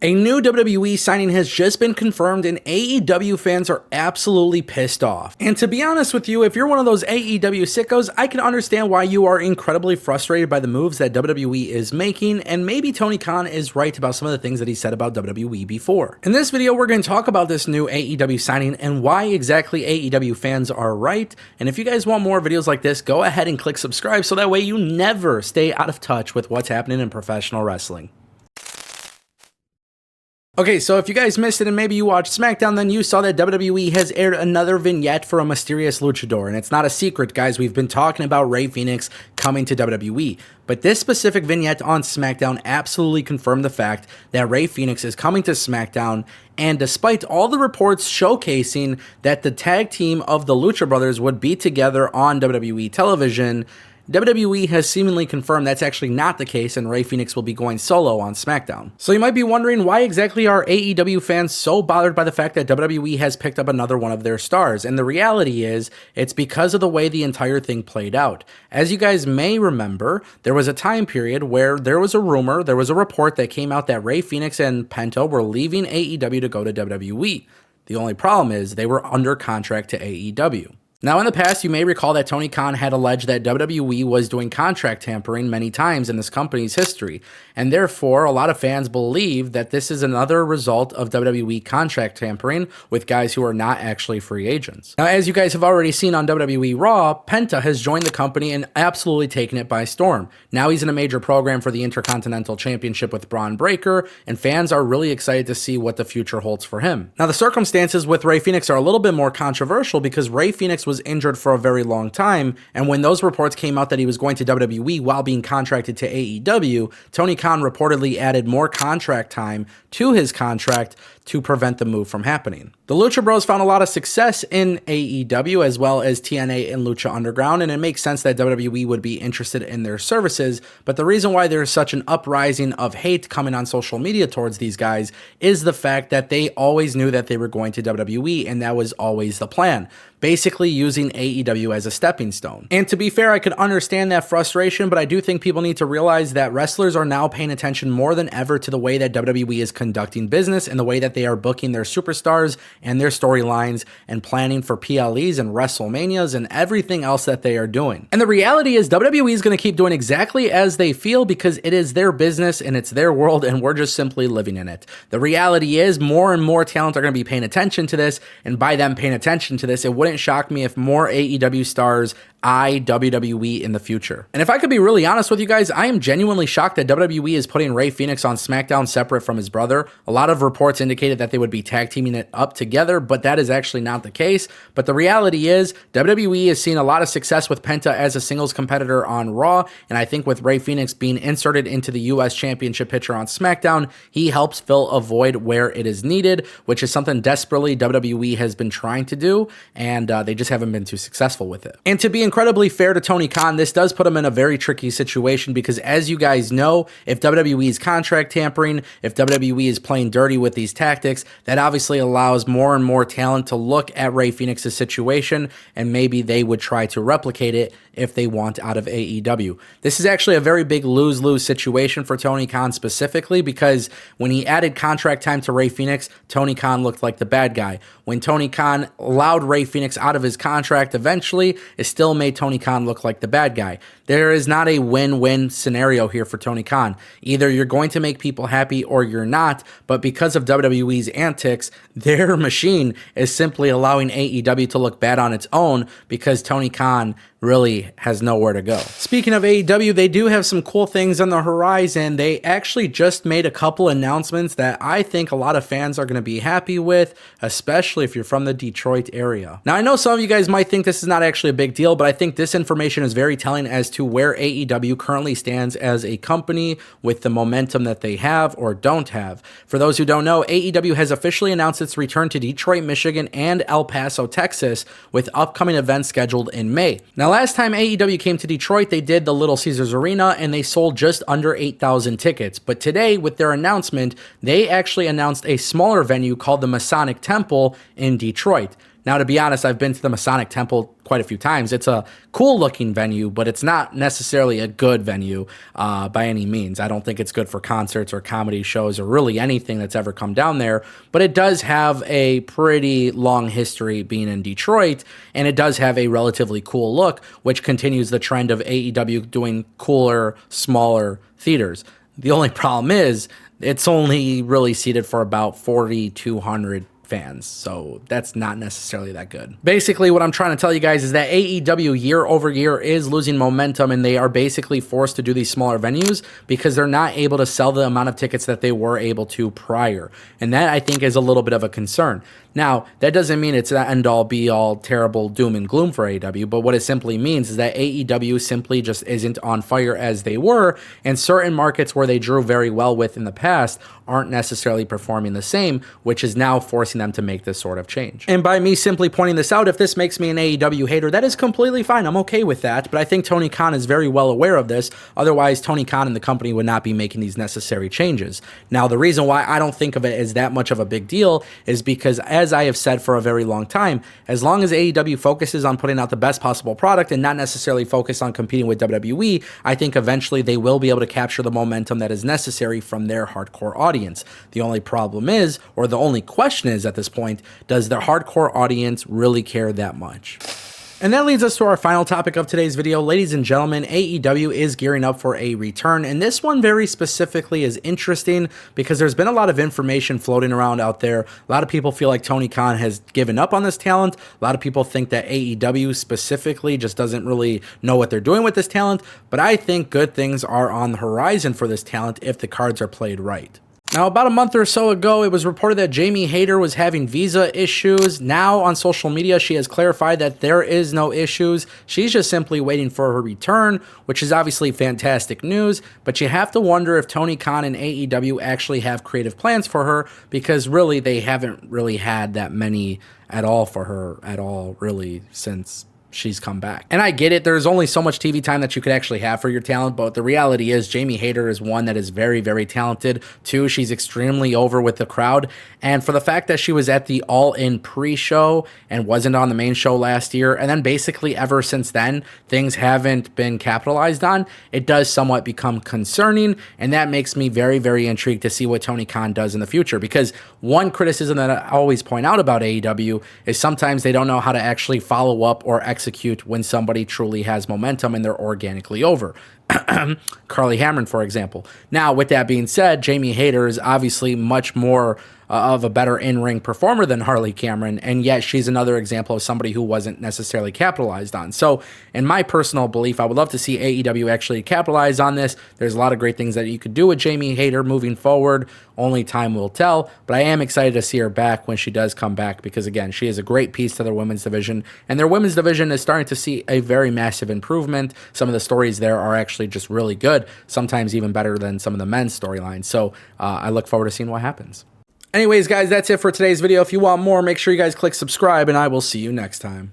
A new WWE signing has just been confirmed and AEW fans are absolutely pissed off. And to be honest with you, if you're one of those AEW sickos, I can understand why you are incredibly frustrated by the moves that WWE is making, and maybe Tony Khan is right about some of the things that he said about WWE before. In this video, we're going to talk about this new AEW signing and why exactly AEW fans are right. And if you guys want more videos like this, go ahead and click subscribe so that way you never stay out of touch with what's happening in professional wrestling. Okay, so if you guys missed it and maybe you watched SmackDown, then you saw that WWE has aired another vignette for a mysterious luchador. And it's not a secret, guys. We've been talking about Rey Fenix coming to WWE. But this specific vignette on SmackDown absolutely confirmed the fact that Rey Fenix is coming to SmackDown. And despite all the reports showcasing that the tag team of the Lucha Brothers would be together on WWE television, WWE has seemingly confirmed that's actually not the case and Rey Fenix will be going solo on SmackDown. So you might be wondering, why exactly are AEW fans so bothered by the fact that WWE has picked up another one of their stars? And the reality is, it's because of the way the entire thing played out. As you guys may remember, there was a time period where there was a rumor, there was a report that came out that Rey Fenix and Penta were leaving AEW to go to WWE. The only problem is they were under contract to AEW. Now, in the past, you may recall that Tony Khan had alleged that WWE was doing contract tampering many times in this company's history, and therefore, a lot of fans believe that this is another result of WWE contract tampering with guys who are not actually free agents. Now, as you guys have already seen on WWE Raw, Penta has joined the company and absolutely taken it by storm. Now he's in a major program for the Intercontinental Championship with Braun Breaker, and fans are really excited to see what the future holds for him. Now, the circumstances with Rey Fenix are a little bit more controversial because Rey Fenix was injured for a very long time, and when those reports came out that he was going to WWE while being contracted to AEW, Tony Khan reportedly added more contract time to his contract to prevent the move from happening. The Lucha Bros found a lot of success in AEW as well as TNA and Lucha Underground, and it makes sense that WWE would be interested in their services, but the reason why there's such an uprising of hate coming on social media towards these guys is the fact that they always knew that they were going to WWE, and that was always the plan. Basically using AEW as a stepping stone. And to be fair, I could understand that frustration, but I do think people need to realize that wrestlers are now paying attention more than ever to the way that WWE is conducting business and the way that they are booking their superstars and their storylines and planning for PLEs and WrestleManias and everything else that they are doing. And the reality is WWE is going to keep doing exactly as they feel because it is their business and it's their world and we're just simply living in it. The reality is more and more talent are going to be paying attention to this, and by them paying attention to this, it wouldn't shock me if more AEW stars eye WWE in the future. And if I could be really honest with you guys, I am genuinely shocked that WWE is putting Rey Fenix on SmackDown separate from his brother. A lot of reports indicated that they would be tag teaming it up together, but that is actually not the case. But the reality is WWE is seeing a lot of success with Penta as a singles competitor on Raw, and I think with Rey Fenix being inserted into the US Championship picture on SmackDown, he helps fill a void where it is needed, which is something desperately WWE has been trying to do, and they just haven't been too successful with it. And to be incredibly fair to Tony Khan, this does put him in a very tricky situation because, as you guys know, if WWE is contract tampering, if WWE is playing dirty with these tactics, that obviously allows more and more talent to look at Rey Fenix's situation, and maybe they would try to replicate it if they want out of AEW. This is actually a very big lose-lose situation for Tony Khan specifically because when he added contract time to Rey Fenix, Tony Khan looked like the bad guy. When Tony Khan allowed Rey Fenix out of his contract eventually, it still made Tony Khan look like the bad guy. There is not a win-win scenario here for Tony Khan. Either you're going to make people happy or you're not, but because of WWE's antics, their machine is simply allowing AEW to look bad on its own because Tony Khan really has nowhere to go. Speaking of AEW, they do have some cool things on the horizon. They actually just made a couple announcements that I think a lot of fans are going to be happy with, especially if you're from the Detroit area. Now, I know some of you guys might think this is not actually a big deal, but I think this information is very telling as to where AEW currently stands as a company with the momentum that they have or don't have. For those who don't know, AEW has officially announced its return to Detroit, Michigan, and El Paso, Texas, with upcoming events scheduled in May. Now, last time AEW came to Detroit, they did the Little Caesars Arena and they sold just under 8,000 tickets. But today, with their announcement, they actually announced a smaller venue called the Masonic Temple in Detroit. Now, to be honest, I've been to the Masonic Temple quite a few times. It's a cool looking venue, but it's not necessarily a good venue by any means. I don't think it's good for concerts or comedy shows or really anything that's ever come down there, but it does have a pretty long history being in Detroit, and it does have a relatively cool look, which continues the trend of AEW doing cooler, smaller theaters. The only problem is it's only really seated for about 4,200 fans, so that's not necessarily that good. Basically, what I'm trying to tell you guys is that AEW year over year is losing momentum, and they are basically forced to do these smaller venues because they're not able to sell the amount of tickets that they were able to prior, and that I think is a little bit of a concern. Now, that doesn't mean it's an end-all, be-all, terrible doom and gloom for AEW, but what it simply means is that AEW simply just isn't on fire as they were, and certain markets where they drew very well with in the past aren't necessarily performing the same, which is now forcing them to make this sort of change. And by me simply pointing this out, if this makes me an AEW hater, that is completely fine. I'm okay with that, but I think Tony Khan is very well aware of this. Otherwise, Tony Khan and the company would not be making these necessary changes. Now, the reason why I don't think of it as that much of a big deal is because, as I have said for a very long time, as long as AEW focuses on putting out the best possible product and not necessarily focus on competing with WWE, I think eventually they will be able to capture the momentum that is necessary from their hardcore audience. The only problem is, or the only question is at this point, does the hardcore audience really care that much? And that leads us to our final topic of today's video. Ladies and gentlemen, AEW is gearing up for a return, and this one very specifically is interesting because there's been a lot of information floating around out there. A lot of people feel like Tony Khan has given up on this talent. A lot of people think that AEW specifically just doesn't really know what they're doing with this talent, but I think good things are on the horizon for this talent if the cards are played right. Now, about a month or so ago, it was reported that Jamie Hayter was having visa issues. Now, on social media, she has clarified that there is no issues. She's just simply waiting for her return, which is obviously fantastic news. But you have to wonder if Tony Khan and AEW actually have creative plans for her, because really, they haven't really had that many at all for her at all, really, since she's come back. And I get it, there's only so much TV time that you could actually have for your talent, but the reality is Jamie Hayter is one that is very, very talented. Two, she's extremely over with the crowd. And for the fact that she was at the All In pre-show and wasn't on the main show last year, and then basically ever since then, things haven't been capitalized on, it does somewhat become concerning, and that makes me very, very intrigued to see what Tony Khan does in the future, because one criticism that I always point out about AEW is sometimes they don't know how to actually follow up or execute when somebody truly has momentum and they're organically over. Carly Hamron, for example. Now, with that being said, Jamie Hayter is obviously much more of a better in-ring performer than Harley Cameron, and yet she's another example of somebody who wasn't necessarily capitalized on. So, in my personal belief, I would love to see AEW actually capitalize on this. There's a lot of great things that you could do with Jamie Hayter moving forward. Only time will tell, but I am excited to see her back when she does come back, because again, she is a great piece to their women's division, and their women's division is starting to see a very massive improvement. Some of the stories there are actually just really good, sometimes even better than some of the men's storylines. So I look forward to seeing what happens. Anyways, guys, that's it for today's video. If you want more, make sure you guys click subscribe, and I will see you next time.